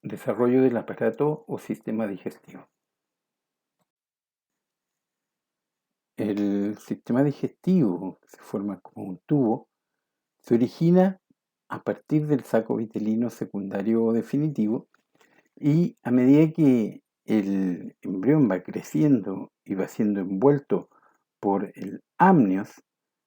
Desarrollo del aparato o sistema digestivo. El sistema digestivo, que se forma como un tubo, se origina a partir del saco vitelino secundario o definitivo y a medida que el embrión va creciendo y va siendo envuelto por el amnios,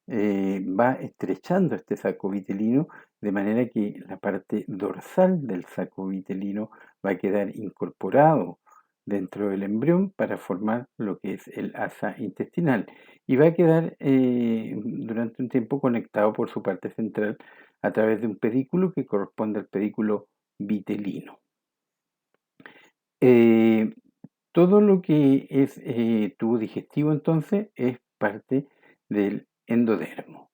va estrechando este saco vitelino de manera que la parte dorsal del saco vitelino va a quedar incorporado dentro del embrión para formar lo que es el asa intestinal y va a quedar durante un tiempo conectado por su parte central a través de un pedículo que corresponde al pedículo vitelino. Eh, Todo lo que es tubo digestivo entonces es parte del endodermo.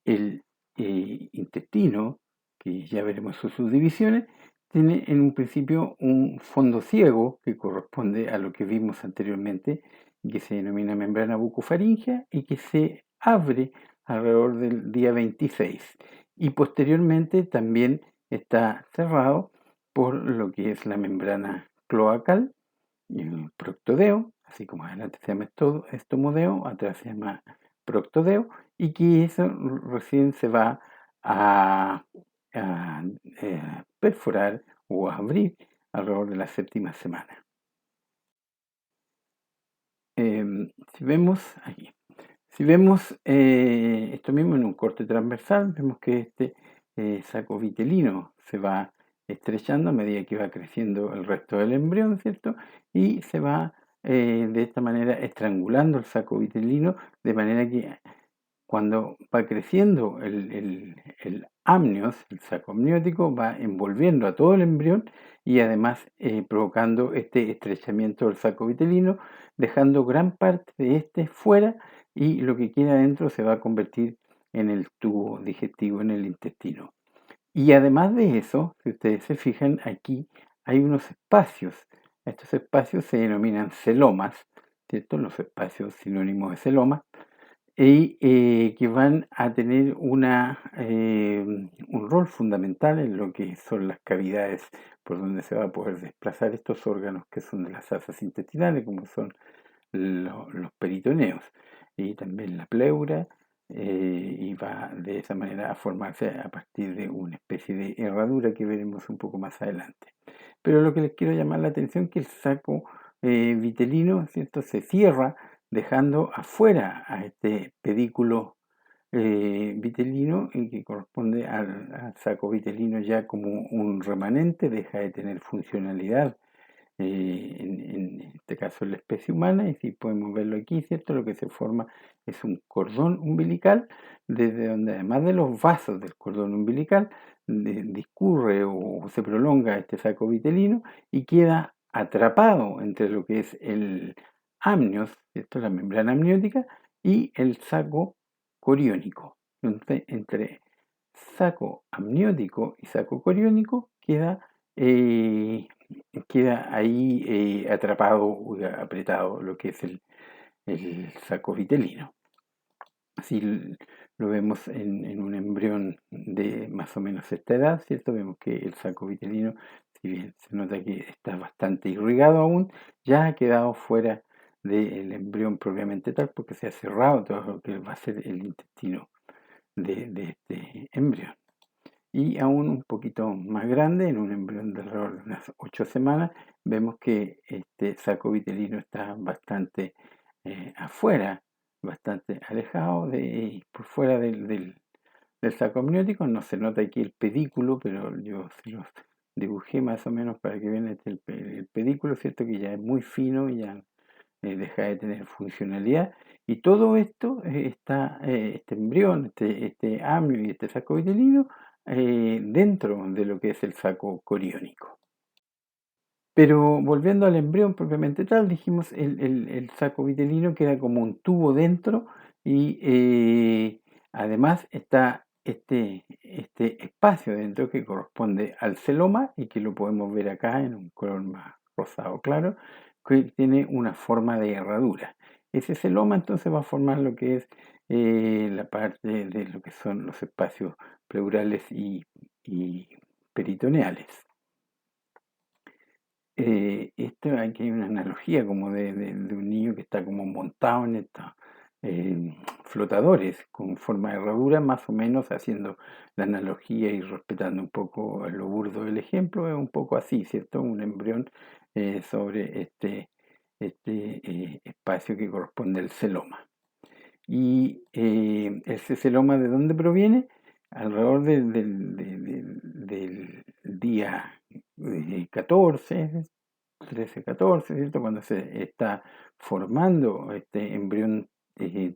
El intestino, que ya veremos sus subdivisiones, tiene en un principio un fondo ciego que corresponde a lo que vimos anteriormente, que se denomina membrana bucofaríngea y que se abre alrededor del día 26. Y posteriormente también está cerrado por lo que es la membrana cloacal y el proctodeo, así como adelante se llama estomodeo, atrás se llama proctodeo, y que eso recién se va a, perforar o a abrir alrededor de la séptima semana. Si vemos aquí, si vemos esto mismo en un corte transversal, vemos que este saco vitelino se va estrechando a medida que va creciendo el resto del embrión, ¿cierto? Y se va de esta manera estrangulando el saco vitelino, de manera que cuando va creciendo el amnios, el saco amniótico, va envolviendo a todo el embrión y además provocando este estrechamiento del saco vitelino, dejando gran parte de este fuera y lo que queda adentro se va a convertir en el tubo digestivo, en el intestino. Y además de eso, si ustedes se fijan aquí, hay unos espacios. Estos espacios se denominan celomas, ¿cierto? Los espacios sinónimos de celoma y que van a tener un rol fundamental en lo que son las cavidades por donde se va a poder desplazar estos órganos que son de las asas intestinales, como son los peritoneos, y también la pleura, y va de esa manera a formarse a partir de una especie de herradura que veremos un poco más adelante. Pero lo que les quiero llamar la atención es que el saco vitelino, ¿cierto?, se cierra dejando afuera a este pedículo vitelino que corresponde al saco vitelino ya como un remanente, deja de tener funcionalidad en este caso en la especie humana, y si podemos verlo aquí, ¿cierto? Lo que se forma es un cordón umbilical, desde donde además de los vasos del cordón umbilical, discurre o se prolonga este saco vitelino y queda atrapado entre lo que es el amnios, ¿cierto? La membrana amniótica, y el saco coriónico. Entonces, entre saco amniótico y saco coriónico queda ahí atrapado, apretado lo que es el saco vitelino. Si lo vemos en un embrión de más o menos esta edad, ¿cierto? Vemos que el saco vitelino, si bien se nota que está bastante irrigado aún, ya ha quedado fuera del embrión propiamente tal, porque se ha cerrado todo lo que va a ser el intestino de este embrión. Y aún un poquito más grande, en un embrión de alrededor de unas 8 semanas, vemos que este saco vitelino está bastante afuera, bastante alejado, por fuera del saco amniótico. No se nota aquí el pedículo, pero yo se los dibujé más o menos para que vean el pedículo, ¿cierto? Que ya es muy fino y ya deja de tener funcionalidad. Y todo esto este embrión, este amnio y este saco vitelino, dentro de lo que es el saco coriónico. Pero volviendo al embrión propiamente tal, dijimos el saco vitelino queda como un tubo dentro y además está este espacio dentro que corresponde al celoma y que lo podemos ver acá en un color más rosado claro, que tiene una forma de herradura. Ese celoma entonces va a formar lo que es la parte de lo que son los espacios pleurales y peritoneales. esto aquí hay una analogía como de un niño que está como montado en estos flotadores con forma de herradura, más o menos haciendo la analogía y respetando un poco lo burdo del ejemplo, es un poco así, ¿cierto? Un embrión sobre este espacio que corresponde al celoma. Y ese celoma, ¿de dónde proviene? Alrededor del día 14, 13, 14, ¿cierto? Cuando se está formando este embrión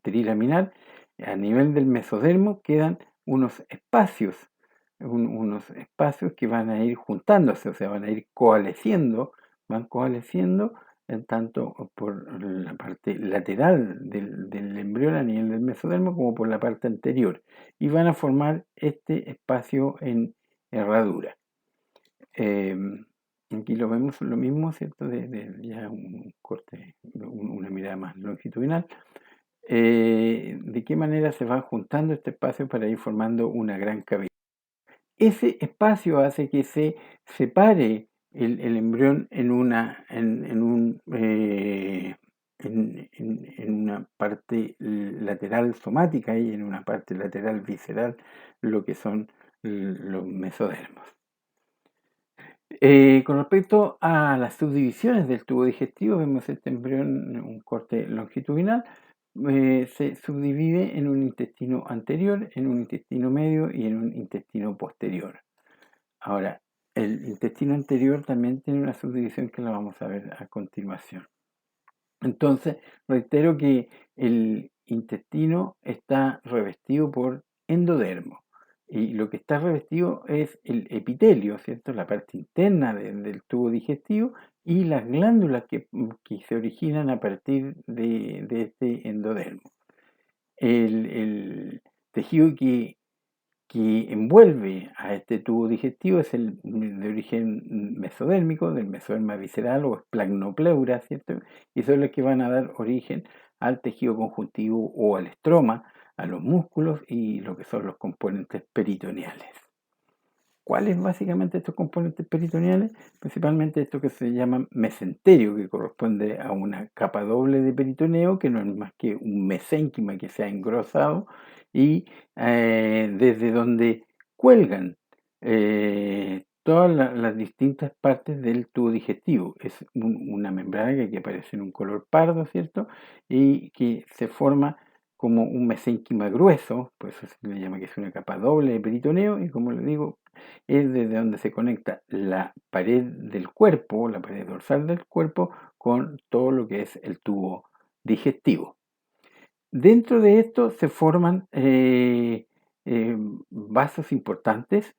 trilaminar, a nivel del mesodermo quedan unos espacios que van a ir juntándose, o sea, van coalesciendo tanto por la parte lateral del embrión a nivel del mesodermo como por la parte anterior, y van a formar este espacio en herradura. Aquí lo vemos lo mismo, ¿cierto? De ya un corte, una mirada más longitudinal. ¿De qué manera se va juntando este espacio para ir formando una gran cavidad? Ese espacio hace que se separe el embrión en una parte lateral somática y en una parte lateral visceral, lo que son los mesodermos. Con respecto a las subdivisiones del tubo digestivo, vemos este embrión, un corte longitudinal, se subdivide en un intestino anterior, en un intestino medio y en un intestino posterior. Ahora, el intestino anterior también tiene una subdivisión que la vamos a ver a continuación. Entonces, reitero que el intestino está revestido por endodermo. Y lo que está revestido es el epitelio, ¿cierto? La parte interna del tubo digestivo y las glándulas que se originan a partir de este endodermo. El tejido que envuelve a este tubo digestivo es el de origen mesodérmico, del mesoderma visceral o esplagnopleura, ¿cierto? Y son los que van a dar origen al tejido conjuntivo o al estroma, a los músculos y lo que son los componentes peritoneales. ¿Cuáles básicamente estos componentes peritoneales? Principalmente esto que se llama mesenterio, que corresponde a una capa doble de peritoneo, que no es más que un mesénquima que se ha engrosado y desde donde cuelgan todas las distintas partes del tubo digestivo. Es una membrana que aquí aparece en un color pardo, ¿cierto? Y que se forma como un mesénquima grueso, por eso se le llama que es una capa doble de peritoneo, y como le digo, es desde donde se conecta la pared del cuerpo, la pared dorsal del cuerpo, con todo lo que es el tubo digestivo. Dentro de esto se forman vasos importantes,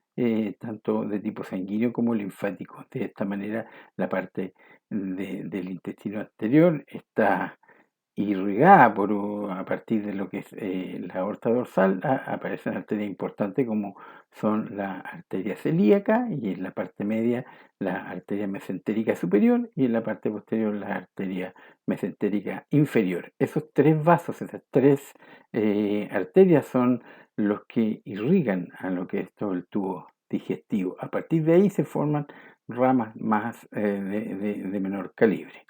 tanto de tipo sanguíneo como linfático. De esta manera, la parte del intestino anterior está irrigada a partir de lo que es la aorta dorsal, aparecen arterias importantes como son la arteria celíaca y en la parte media la arteria mesentérica superior y en la parte posterior la arteria mesentérica inferior. Esos tres vasos, esas tres arterias son los que irrigan a lo que es todo el tubo digestivo. A partir de ahí se forman ramas más de menor calibre.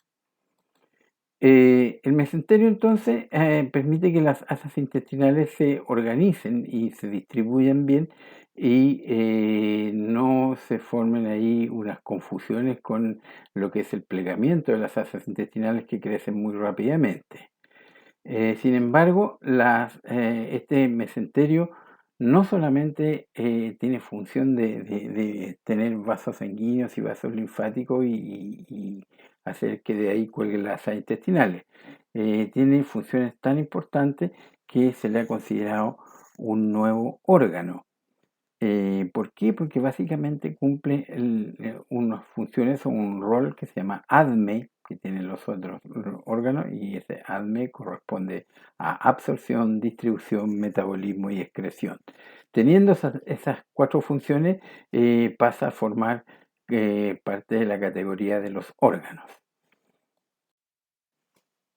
El mesenterio entonces permite que las asas intestinales se organicen y se distribuyan bien y no se formen ahí unas confusiones con lo que es el plegamiento de las asas intestinales que crecen muy rápidamente. Sin embargo, este mesenterio no solamente tiene función de tener vasos sanguíneos y vasos linfáticos y hacer que de ahí cuelguen las asas intestinales. Tiene funciones tan importantes que se le ha considerado un nuevo órgano. ¿Por qué? Porque básicamente cumple unas funciones o un rol que se llama ADME, que tienen los otros órganos, y ese ADME corresponde a absorción, distribución, metabolismo y excreción. Teniendo esas cuatro funciones, pasa a formar parte de la categoría de los órganos.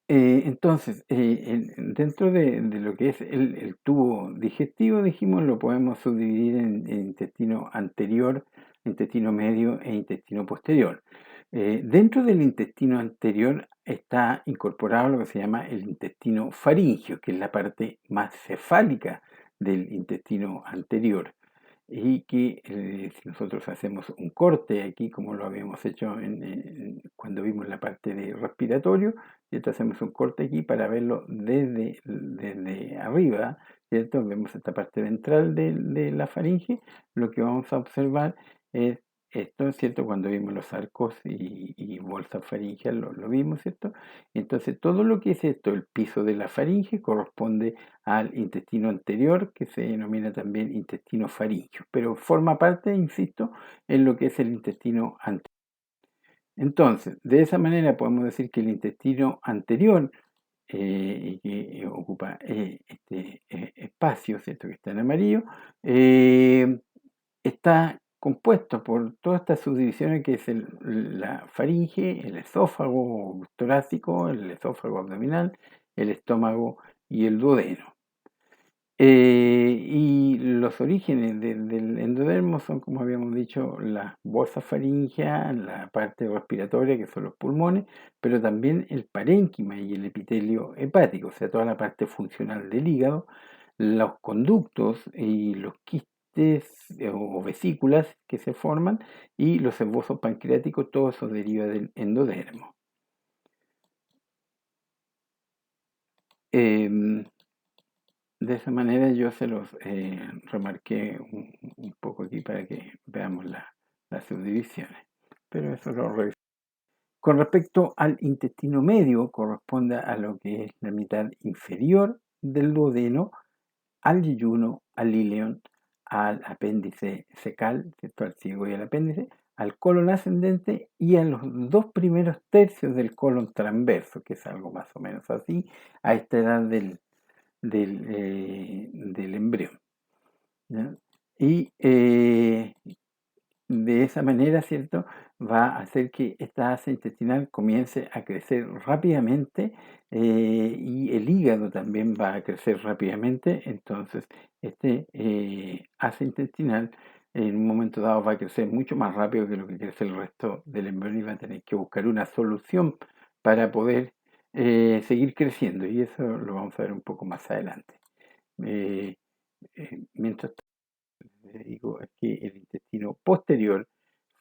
Entonces, dentro de lo que es el tubo digestivo, dijimos, lo podemos subdividir en intestino anterior, intestino medio e intestino posterior. Dentro del intestino anterior está incorporado lo que se llama el intestino faríngeo, que es la parte más cefálica del intestino anterior. Y que si nosotros hacemos un corte aquí, como lo habíamos hecho cuando vimos la parte de respiratorio, ¿cierto? Hacemos un corte aquí para verlo desde arriba, ¿cierto? Vemos esta parte ventral de la faringe. Lo que vamos a observar es esto, ¿cierto? Cuando vimos los arcos y bolsas faríngeas, lo vimos, ¿cierto? Entonces, todo lo que es esto, el piso de la faringe, corresponde al intestino anterior, que se denomina también intestino faríngeo, pero forma parte, insisto, en lo que es el intestino anterior. Entonces, de esa manera podemos decir que el intestino anterior, que ocupa este espacio, ¿cierto? Que está en amarillo, está compuesto por todas estas subdivisiones que es la faringe, el esófago torácico, el esófago abdominal, el estómago y el duodeno. Y los orígenes del endodermo son, como habíamos dicho, las bolsas faríngeas, la parte respiratoria, que son los pulmones, pero también el parénquima y el epitelio hepático, o sea, toda la parte funcional del hígado, los conductos y los quistes o vesículas que se forman y los esbozos pancreáticos, todo eso deriva del endodermo. Em, De esa manera yo se los remarqué un poco aquí para que veamos las subdivisiones. Pero eso lo reviso. Con respecto al intestino medio, corresponde a lo que es la mitad inferior del duodeno, al yeyuno, al ileón, al apéndice secal, ¿cierto? Al ciego y al apéndice, al colon ascendente y a los dos primeros tercios del colon transverso, que es algo más o menos así, a esta edad del embrión, ¿ya? Y de esa manera, ¿cierto? Va a hacer que esta asa intestinal comience a crecer rápidamente y el hígado también va a crecer rápidamente. Entonces, este asa intestinal en un momento dado va a crecer mucho más rápido que lo que crece el resto del embrión y va a tener que buscar una solución para poder seguir creciendo. Y eso lo vamos a ver un poco más adelante. Mientras digo, es que el intestino posterior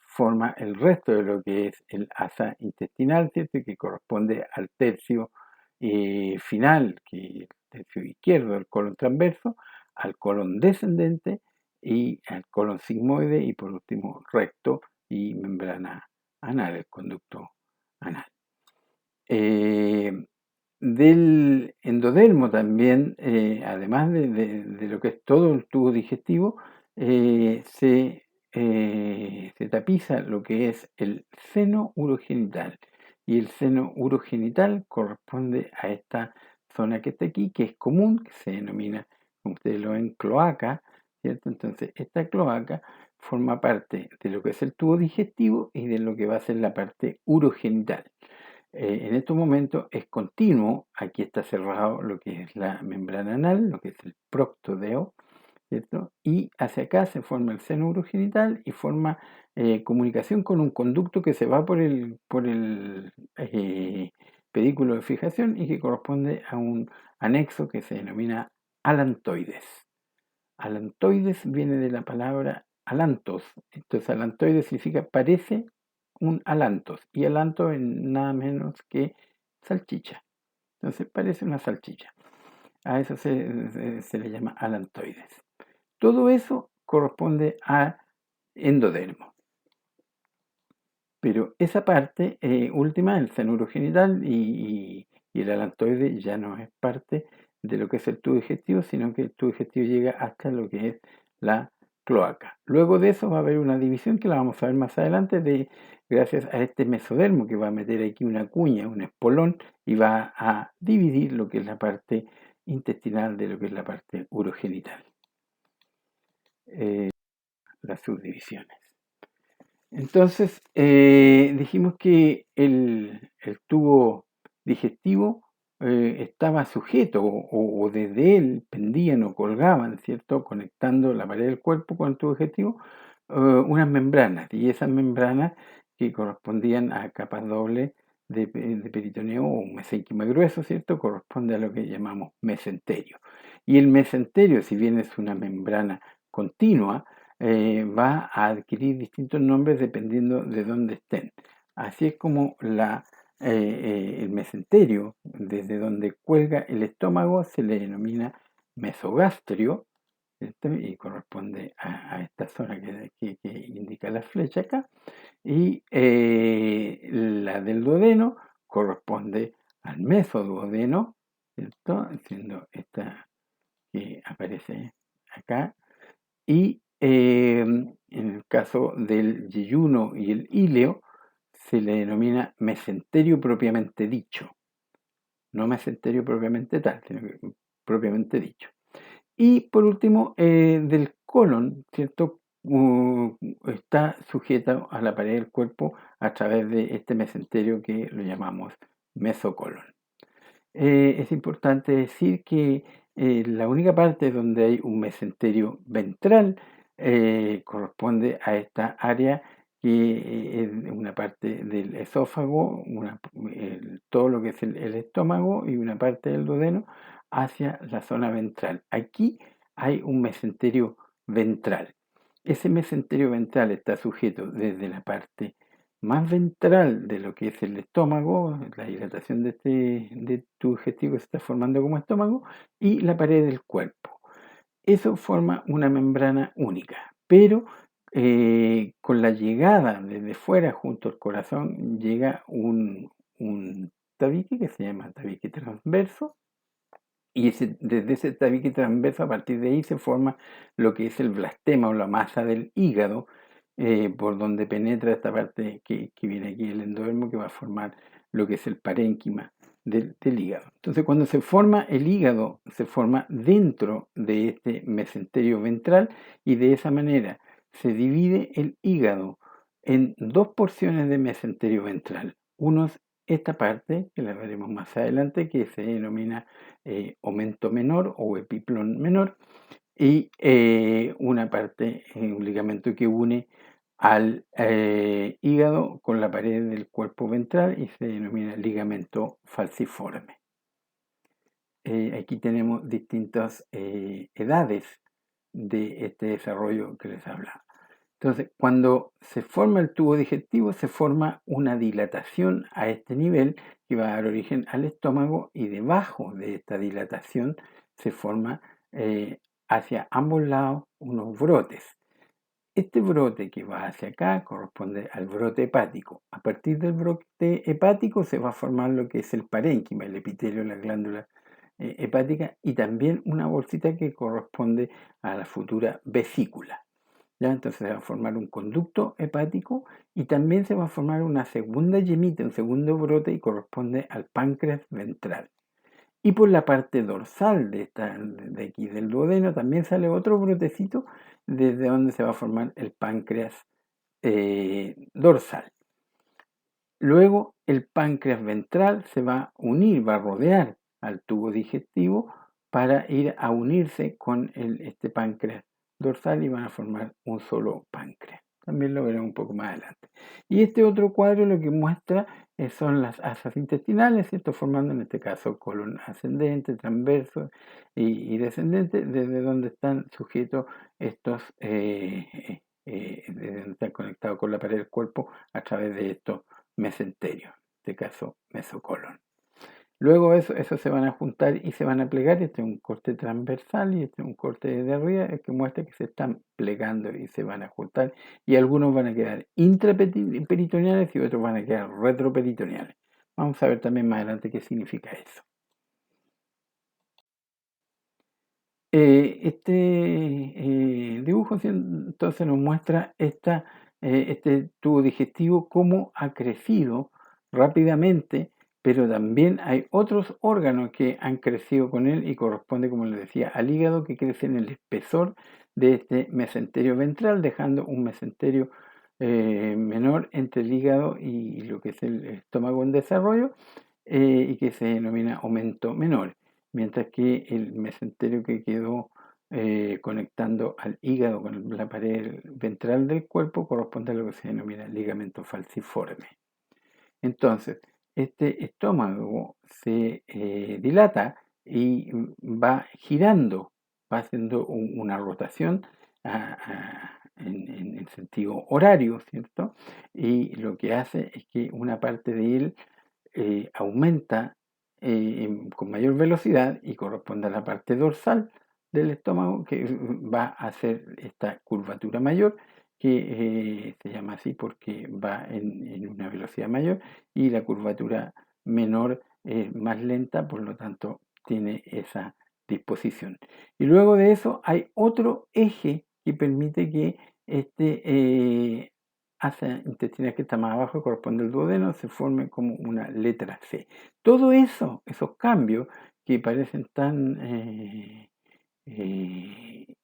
forma el resto de lo que es el asa intestinal, ¿cierto? Que corresponde al tercio final, que es el tercio izquierdo del colon transverso, al colon descendente y al colon sigmoide y por último recto y membrana anal, el conducto anal. Del endodermo también, además de lo que es todo el tubo digestivo, se tapiza lo que es el seno urogenital. Y el seno urogenital corresponde a esta zona que está aquí, que es común, que se denomina, como ustedes lo ven, cloaca, ¿cierto? Entonces, esta cloaca forma parte de lo que es el tubo digestivo y de lo que va a ser la parte urogenital. En estos momentos es continuo, aquí está cerrado lo que es la membrana anal, lo que es el proctodeo, ¿cierto? Y hacia acá se forma el seno urogenital y forma comunicación con un conducto que se va por el pedículo de fijación y que corresponde a un anexo que se denomina alantoides. Alantoides viene de la palabra alantos, entonces alantoides significa parece un alantos, y alanto es nada menos que salchicha. Entonces parece una salchicha. A eso se le llama alantoides. Todo eso corresponde a endodermo. Pero esa parte última, el seno urogenital y el alantoide, ya no es parte de lo que es el tubo digestivo, sino que el tubo digestivo llega hasta lo que es la cloaca. Luego de eso va a haber una división que la vamos a ver más adelante gracias a este mesodermo que va a meter aquí una cuña, un espolón y va a dividir lo que es la parte intestinal de lo que es la parte urogenital. Las subdivisiones. Entonces, dijimos que el tubo digestivo estaba sujeto o desde él pendían o colgaban, ¿cierto? Conectando la pared del cuerpo con el tubo digestivo, unas membranas. Y esas membranas que correspondían a capas dobles de peritoneo o un mesénquima grueso, ¿cierto? Corresponde a lo que llamamos mesenterio. Y el mesenterio, si bien es una membrana continua, va a adquirir distintos nombres dependiendo de dónde estén. Así es como el mesenterio, desde donde cuelga el estómago, se le denomina mesogastrio, ¿cierto? Y corresponde a esta zona que indica la flecha acá. Y la del duodeno corresponde al mesoduodeno, ¿cierto? Siendo esta que aparece acá. Y en el caso del yeyuno y el íleo, se le denomina mesenterio propiamente dicho. No mesenterio propiamente tal, sino que propiamente dicho. Y por último, del colon, ¿cierto? Está sujeto a la pared del cuerpo a través de este mesenterio que lo llamamos mesocolon. Es importante decir que la única parte donde hay un mesenterio ventral corresponde a esta área que es una parte del esófago, todo lo que es el estómago y una parte del duodeno hacia la zona ventral. Aquí hay un mesenterio ventral. Ese mesenterio ventral está sujeto desde la parte más ventral de lo que es el estómago, la dilatación de tu digestivo se está formando como estómago, y la pared del cuerpo. Eso forma una membrana única, pero con la llegada desde fuera junto al corazón llega un tabique que se llama tabique transverso, y desde ese tabique transverso, a partir de ahí se forma lo que es el blastema o la masa del hígado, por donde penetra esta parte que viene aquí, el endodermo, que va a formar lo que es el parénquima del hígado. Entonces, cuando se forma el hígado, se forma dentro de este mesenterio ventral y de esa manera se divide el hígado en dos porciones de mesenterio ventral. Uno es esta parte, que la veremos más adelante, que se denomina aumento menor o epiplón menor, y una parte, un ligamento que une al hígado con la pared del cuerpo ventral y se denomina ligamento falciforme. Aquí tenemos distintas edades de este desarrollo que les hablaba. Entonces, cuando se forma el tubo digestivo, se forma una dilatación a este nivel que va a dar origen al estómago, y debajo de esta dilatación se forma hacia ambos lados unos brotes. Este brote que va hacia acá corresponde al brote hepático. A partir del brote hepático se va a formar lo que es el parénquima, el epitelio, la glándula hepática, y también una bolsita que corresponde a la futura vesícula. ¿Ya? Entonces se va a formar un conducto hepático y también se va a formar una segunda yemita, un segundo brote, y corresponde al páncreas ventral. Y por la parte dorsal de aquí del duodeno también sale otro brotecito desde donde se va a formar el páncreas dorsal. Luego el páncreas ventral se va a unir, va a rodear al tubo digestivo para ir a unirse con este páncreas dorsal y van a formar un solo páncreas. También lo veremos un poco más adelante. Y este otro cuadro lo que muestra son las asas intestinales, ¿cierto? Formando en este caso colon ascendente, transverso y descendente, desde donde están sujetos estos, desde donde están conectados con la pared del cuerpo a través de estos mesenterio, en este caso mesocolon. Luego eso se van a juntar y se van a plegar. Este es un corte transversal y este es un corte de arriba, que muestra que se están plegando y se van a juntar, y algunos van a quedar intraperitoneales y otros van a quedar retroperitoneales. Vamos a ver también más adelante qué significa eso. Este dibujo entonces nos muestra este tubo digestivo, cómo ha crecido rápidamente, pero también hay otros órganos que han crecido con él y corresponde, como les decía, al hígado, que crece en el espesor de este mesenterio ventral, dejando un mesenterio menor entre el hígado y lo que es el estómago en desarrollo, y que se denomina aumento menor, mientras que el mesenterio que quedó conectando al hígado con la pared ventral del cuerpo, corresponde a lo que se denomina ligamento falciforme. Entonces, este estómago se dilata y va girando, va haciendo una rotación en sentido horario, ¿cierto? Y lo que hace es que una parte de él aumenta con mayor velocidad y corresponde a la parte dorsal del estómago que va a hacer esta curvatura mayor que se llama así porque va en una velocidad mayor y la curvatura menor es más lenta, por lo tanto tiene esa disposición. Y luego de eso hay otro eje que permite que este asa intestinal que está más abajo, corresponde al duodeno, se forme como una letra C. Todo eso, esos cambios que parecen tan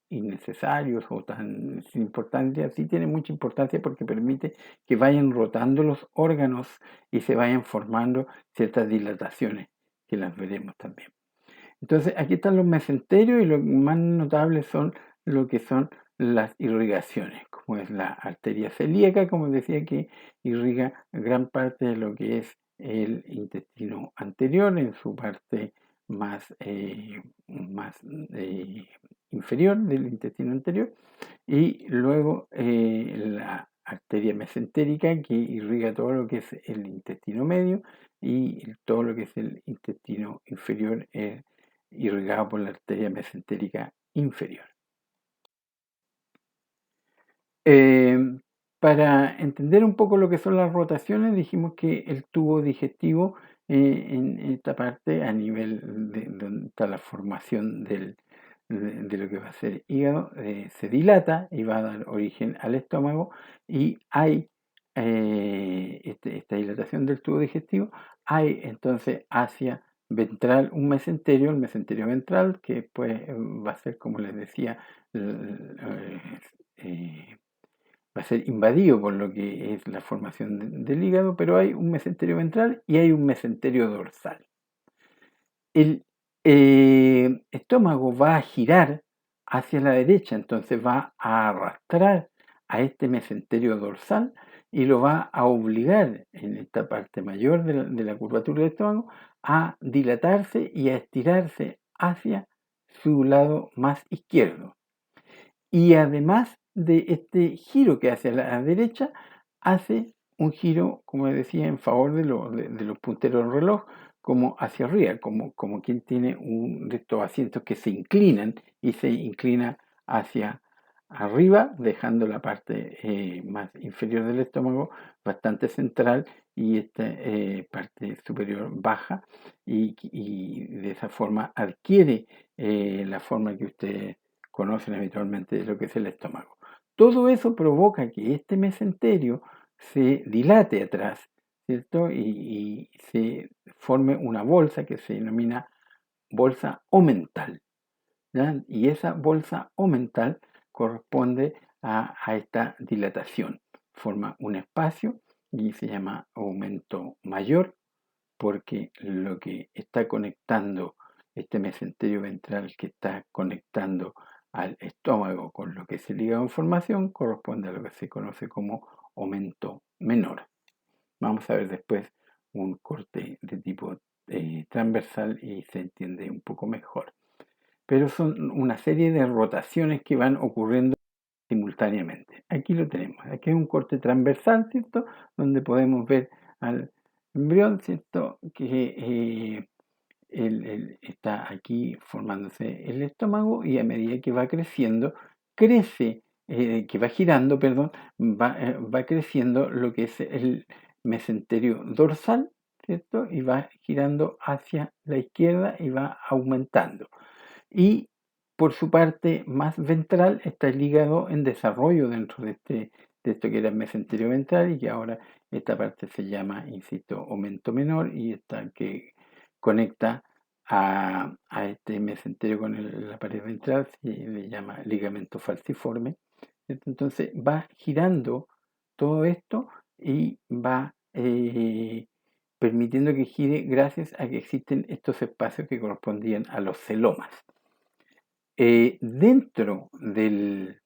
innecesarios o tan sin importancia, sí tienen mucha importancia porque permite que vayan rotando los órganos y se vayan formando ciertas dilataciones, que las veremos también. Entonces, aquí están los mesenterios y lo más notable son lo que son las irrigaciones, como es la arteria celíaca, como decía, que irriga gran parte de lo que es el intestino anterior en su parte más, más inferior del intestino anterior, y luego la arteria mesentérica que irriga todo lo que es el intestino medio y todo lo que es el intestino inferior irrigado por la arteria mesentérica inferior. Para entender un poco lo que son las rotaciones, dijimos que el tubo digestivo en esta parte, a nivel de donde está la formación de lo que va a ser hígado, se dilata y va a dar origen al estómago y hay esta dilatación del tubo digestivo, hay entonces hacia ventral un mesenterio, el mesenterio ventral, que después va a ser, como les decía, va a ser invadido por lo que es la formación del hígado, pero hay un mesenterio ventral y hay un mesenterio dorsal. El estómago va a girar hacia la derecha, entonces va a arrastrar a este mesenterio dorsal y lo va a obligar en esta parte mayor de la curvatura del estómago a dilatarse y a estirarse hacia su lado más izquierdo. Y además de este giro que hace a la derecha, hace un giro, como decía, en favor de los punteros del reloj, como hacia arriba, como quien tiene de estos asientos que se inclinan y se inclina hacia arriba, dejando la parte más inferior del estómago bastante central y esta parte superior baja, y de esa forma adquiere la forma que ustedes conocen habitualmente lo que es el estómago. Todo eso provoca que este mesenterio se dilate atrás, ¿cierto? Y se forme una bolsa que se denomina bolsa omental, ¿ya? Y esa bolsa omental corresponde a esta dilatación. Forma un espacio y se llama aumento mayor porque lo que está conectando este mesenterio ventral que está conectando al estómago con lo que es el hígado en formación corresponde a lo que se conoce como aumento menor. Vamos a ver después un corte de tipo transversal y se entiende un poco mejor. Pero son una serie de rotaciones que van ocurriendo simultáneamente. Aquí lo tenemos. Aquí es un corte transversal, ¿cierto? Donde podemos ver al embrión, ¿cierto? Que está aquí formándose el estómago y a medida que va creciendo, que va girando, perdón, va creciendo lo que es el mesenterio dorsal, ¿cierto? Y va girando hacia la izquierda y va aumentando. Y por su parte más ventral está el hígado en desarrollo dentro de esto que era el mesenterio ventral y que ahora esta parte se llama, insisto, aumento menor y esta que conecta a este mesenterio con la pared ventral se le llama ligamento falciforme. Entonces va girando todo esto y va permitiendo que gire gracias a que existen estos espacios que correspondían a los celomas. dentro del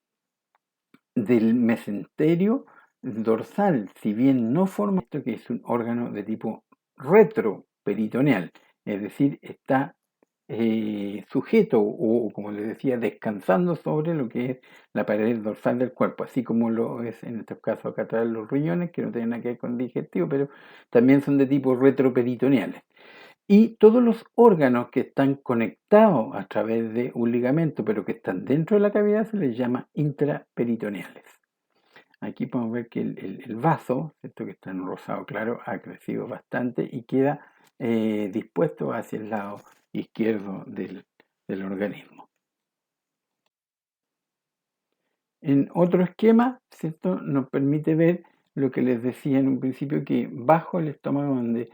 mesenterio dorsal, si bien no forma esto, que es un órgano de tipo retroperitoneal, es decir, está sujeto o, como les decía, descansando sobre lo que es la pared dorsal del cuerpo, así como lo es en estos casos acá atrás los riñones, que no tienen nada que ver con digestivo, pero también son de tipo retroperitoneales. Y todos los órganos que están conectados a través de un ligamento, pero que están dentro de la cavidad, se les llama intraperitoneales. Aquí podemos ver que el vaso, ¿cierto? Que está en rosado claro, ha crecido bastante y queda dispuesto hacia el lado izquierdo del organismo. En otro esquema, ¿cierto? Nos permite ver lo que les decía en un principio, que bajo el estómago, donde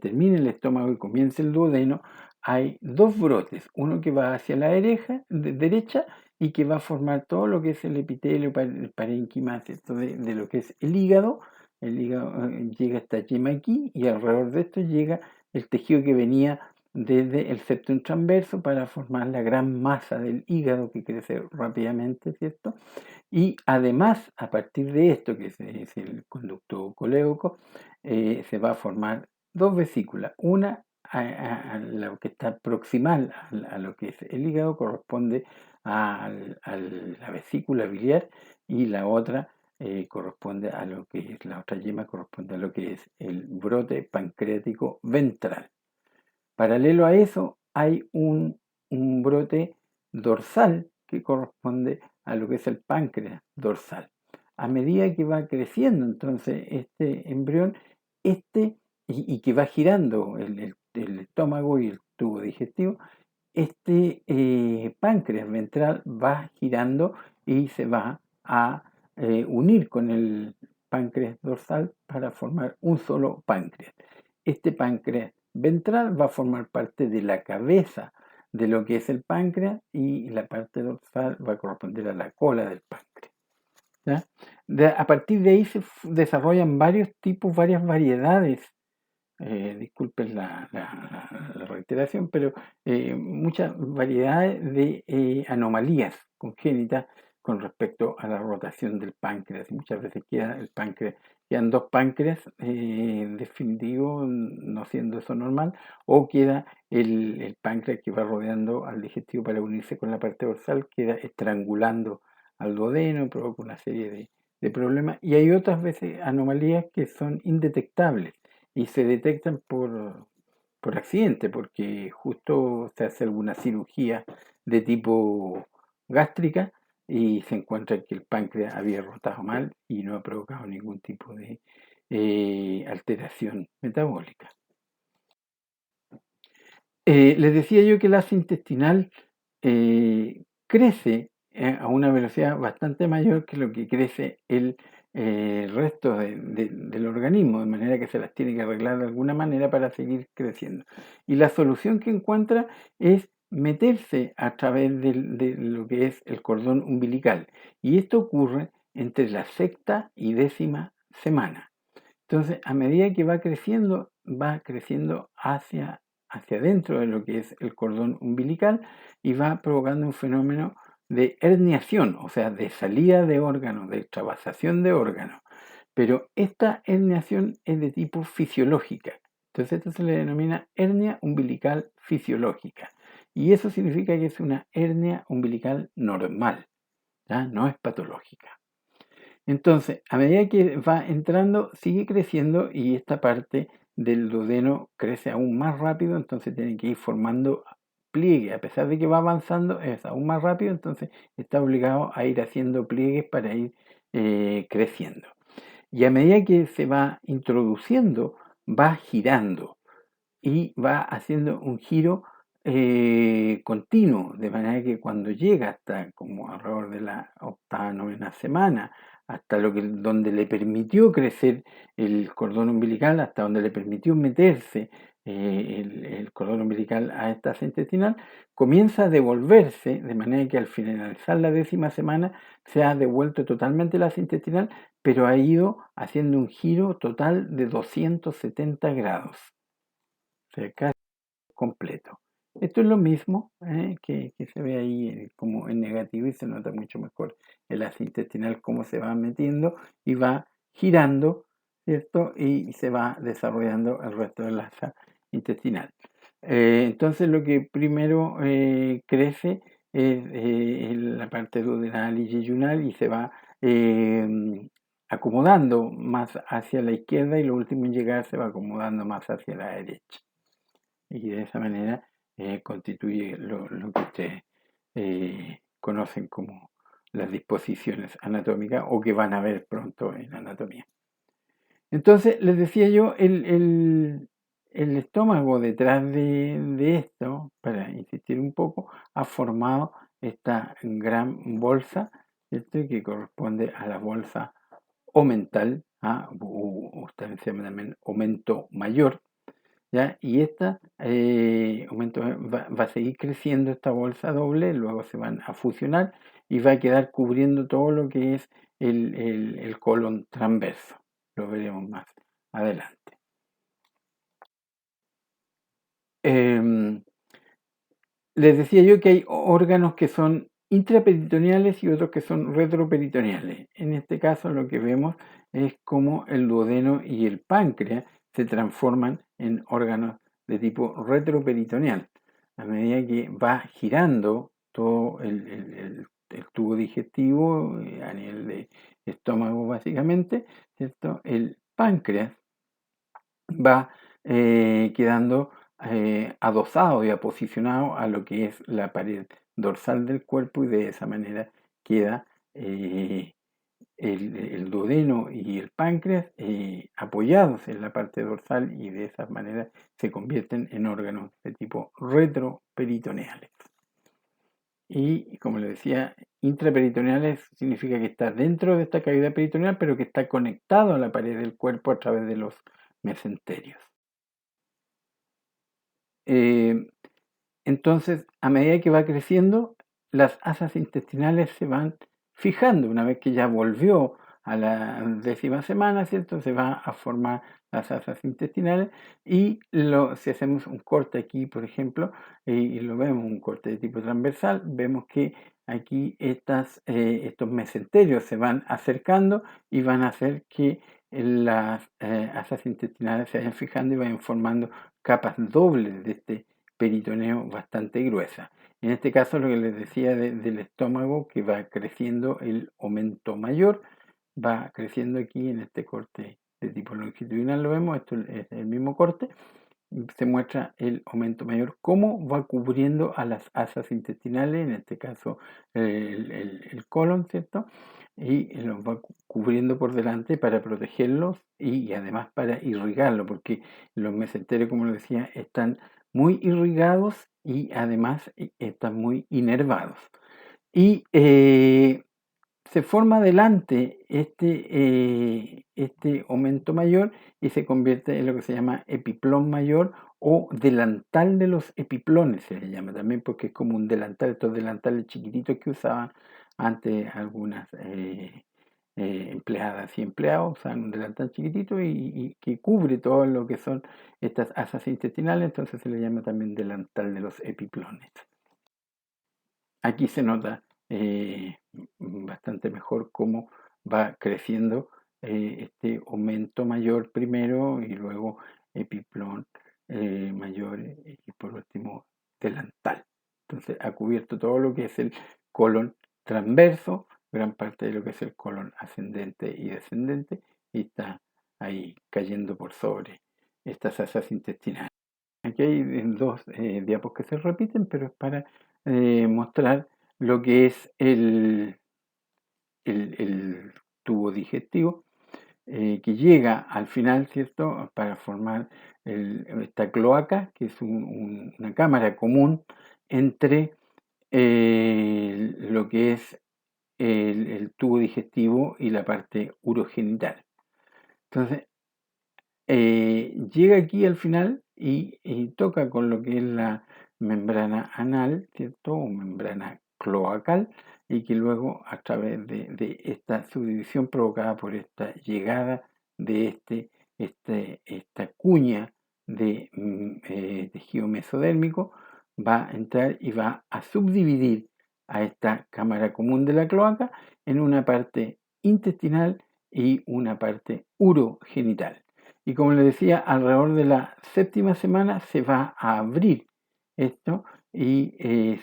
termina el estómago y comienza el duodeno, hay dos brotes, uno que va hacia la derecha y que va a formar todo lo que es el epitelio, el parénquima, ¿cierto? De lo que es el hígado. El hígado llega esta yema aquí y alrededor de esto llega el tejido que venía desde el septum transverso para formar la gran masa del hígado que crece rápidamente, ¿cierto? Y además, a partir de esto, que es el conducto colédoco, se va a formar dos vesículas. Una, a lo que está proximal a lo que es el hígado, corresponde a la vesícula biliar, y la otra corresponde a lo que es, la otra yema corresponde a lo que es el brote pancreático ventral. Paralelo a eso, hay un brote dorsal que corresponde a lo que es el páncreas dorsal. A medida que va creciendo entonces este embrión, y que va girando el estómago y el tubo digestivo, este páncreas ventral va girando y se va a unir con el páncreas dorsal para formar un solo páncreas. Este páncreas ventral va a formar parte de la cabeza de lo que es el páncreas, y la parte dorsal va a corresponder a la cola del páncreas. ¿Ya? A partir de ahí se desarrollan varios tipos, varias variedades, disculpen la reiteración, pero muchas variedades de anomalías congénitas con respecto a la rotación del páncreas. Y muchas veces quedan dos páncreas definitivos, no siendo eso normal, o queda el páncreas que va rodeando al digestivo para unirse con la parte dorsal, queda estrangulando al duodeno, provoca una serie de problemas. Y hay otras veces anomalías que son indetectables y se detectan por accidente, porque justo se hace alguna cirugía de tipo gástrica y se encuentra que el páncreas había rotado mal y no ha provocado ningún tipo de alteración metabólica. Les decía yo que el ácido intestinal crece a una velocidad bastante mayor que lo que crece el resto del organismo, de manera que se las tiene que arreglar de alguna manera para seguir creciendo. Y la solución que encuentra es meterse a través de lo que es el cordón umbilical. Y esto ocurre entre la sexta y 10ª semana. Entonces, a medida que va creciendo hacia adentro de lo que es el cordón umbilical, y va provocando un fenómeno de herniación, o sea, de salida de órganos, de extravasación de órganos. Pero esta herniación es de tipo fisiológica. Entonces, esto se le denomina hernia umbilical fisiológica. Y eso significa que es una hernia umbilical normal, ¿ya? No es patológica. Entonces, a medida que va entrando, sigue creciendo, y esta parte del duodeno crece aún más rápido, entonces tiene que ir formando pliegue. A pesar de que va avanzando, es aún más rápido, entonces está obligado a ir haciendo pliegues para ir creciendo. Y a medida que se va introduciendo, va girando y va haciendo un giro continuo, de manera que cuando llega hasta como alrededor de la 8ª, 9ª semana, hasta donde le permitió crecer el cordón umbilical, hasta donde le permitió meterse el cordón umbilical a esta asa intestinal, comienza a devolverse, de manera que al finalizar la 10ª semana se ha devuelto totalmente la asa intestinal, pero ha ido haciendo un giro total de 270 grados. O sea, casi completo. Esto es lo mismo que se ve ahí como en negativo y se nota mucho mejor el ácido intestinal cómo se va metiendo y va girando, ¿cierto? Y se va desarrollando el resto del asa intestinal. Entonces lo que primero crece es la parte duodenal y yeyunal y se va acomodando más hacia la izquierda y lo último en llegar se va acomodando más hacia la derecha. Y de esa manera constituye lo que ustedes conocen como las disposiciones anatómicas o que van a ver pronto en anatomía. Entonces, les decía yo, el estómago detrás de esto, para insistir un poco, ha formado esta gran bolsa, ¿cierto? Que corresponde a la bolsa omental, ustedes se llama también aumento mayor, ¿ya? Y esta aumento va a seguir creciendo esta bolsa doble, luego se van a fusionar y va a quedar cubriendo todo lo que es el colon transverso. Lo veremos más adelante. Em, Les decía yo que hay órganos que son intraperitoneales y otros que son retroperitoneales. En este caso lo que vemos es cómo el duodeno y el páncreas se transforman en órganos de tipo retroperitoneal. A medida que va girando todo el tubo digestivo a nivel de estómago básicamente, ¿cierto? El páncreas va quedando adosado y aposicionado a lo que es la pared dorsal del cuerpo y de esa manera queda el duodeno y el páncreas apoyados en la parte dorsal y de esa manera se convierten en órganos de tipo retroperitoneales. Y como le decía, intraperitoneales significa que está dentro de esta cavidad peritoneal, pero que está conectado a la pared del cuerpo a través de los mesenterios. Eh, entonces, a medida que va creciendo, las asas intestinales se van fijando. Una vez que ya volvió a la 10ª semana, ¿cierto? Se va a formar las asas intestinales y si hacemos un corte aquí, por ejemplo, y lo vemos, un corte de tipo transversal, vemos que aquí estos mesenterios se van acercando y van a hacer que las asas intestinales se vayan fijando y vayan formando capas dobles de este peritoneo bastante gruesa. En este caso, lo que les decía del estómago, que va creciendo el aumento mayor, va creciendo aquí en este corte de tipo longitudinal, lo vemos, esto es el mismo corte, se muestra el aumento mayor, cómo va cubriendo a las asas intestinales, en este caso el colon, ¿cierto? Y los va cubriendo por delante para protegerlos y además para irrigarlo, porque los mesenterios, como les decía, están muy irrigados y además están muy inervados. Y se forma adelante este aumento mayor y se convierte en lo que se llama epiplón mayor o delantal de los epiplones, se le llama también porque es como un delantal, estos delantales chiquititos que usaban antes algunas empleadas y empleados, usaban un delantal chiquitito y que cubre todo lo que son estas asas intestinales, entonces se le llama también delantal de los epiplones. Aquí se nota bastante mejor cómo va creciendo este aumento mayor primero y luego epiplón mayor y por último delantal. Entonces ha cubierto todo lo que es el colon transverso, gran parte de lo que es el colon ascendente y descendente y está ahí cayendo por sobre estas asas intestinales. Aquí hay dos diapos que se repiten, pero es para mostrar lo que es el tubo digestivo que llega al final, ¿cierto?, para formar esta cloaca, que es una cámara común entre lo que es el tubo digestivo y la parte urogenital. Entonces, llega aquí al final y toca con lo que es la membrana anal, ¿cierto? O membrana cloacal, y que luego a través de esta subdivisión provocada por esta llegada de esta cuña de tejido mesodérmico, va a entrar y va a subdividir a esta cámara común de la cloaca en una parte intestinal y una parte urogenital. Y como les decía, alrededor de la séptima semana se va a abrir esto y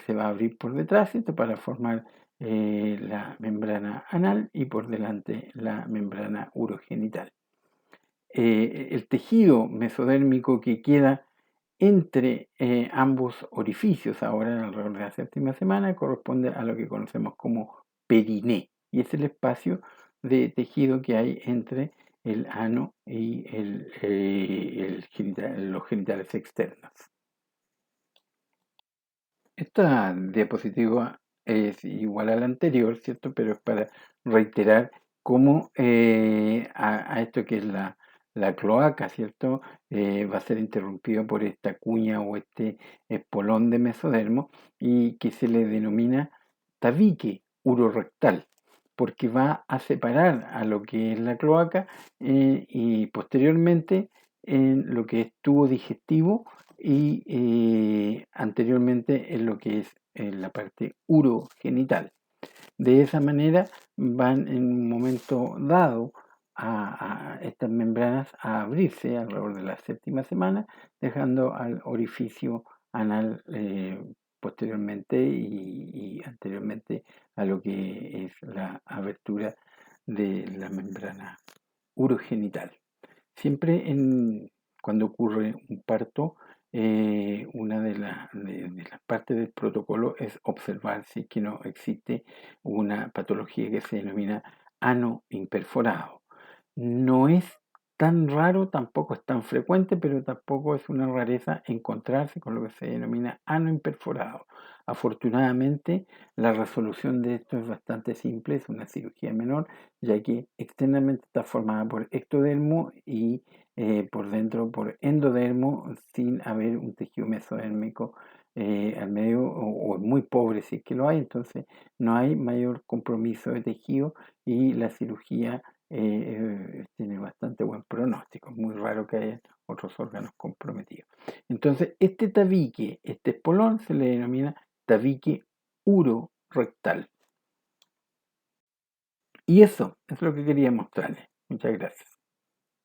se va a abrir por detrás esto para formar la membrana anal y por delante la membrana urogenital. El tejido mesodérmico que queda entre ambos orificios ahora alrededor de la séptima semana corresponde a lo que conocemos como periné y es el espacio de tejido que hay entre el ano y los genitales externos. Esta diapositiva es igual a la anterior, ¿cierto? Pero es para reiterar cómo a esto que es la cloaca, ¿cierto? Va a ser interrumpido por esta cuña o este espolón de mesodermo y que se le denomina tabique urorectal, porque va a separar a lo que es la cloaca y posteriormente en lo que es tubo digestivo y anteriormente en lo que es la parte urogenital. De esa manera van en un momento dado a estas membranas a abrirse alrededor de la séptima semana, dejando al orificio anal posteriormente y anteriormente a lo que es la abertura de la membrana urogenital. Siempre cuando ocurre un parto, una de las partes del protocolo es observar si es que no existe una patología que se denomina ano imperforado. No es tan raro, tampoco es tan frecuente, pero tampoco es una rareza encontrarse con lo que se denomina ano imperforado. Afortunadamente, la resolución de esto es bastante simple, es una cirugía menor, ya que externamente está formada por ectodermo y por dentro por endodermo, sin haber un tejido mesodérmico al medio o muy pobre si es que lo hay, entonces no hay mayor compromiso de tejido y la cirugía tiene bastante buen pronóstico. Es muy raro que haya otros órganos comprometidos. Entonces, este tabique, este espolón, se le denomina tabique urorectal. Y eso es lo que quería mostrarles. Muchas gracias.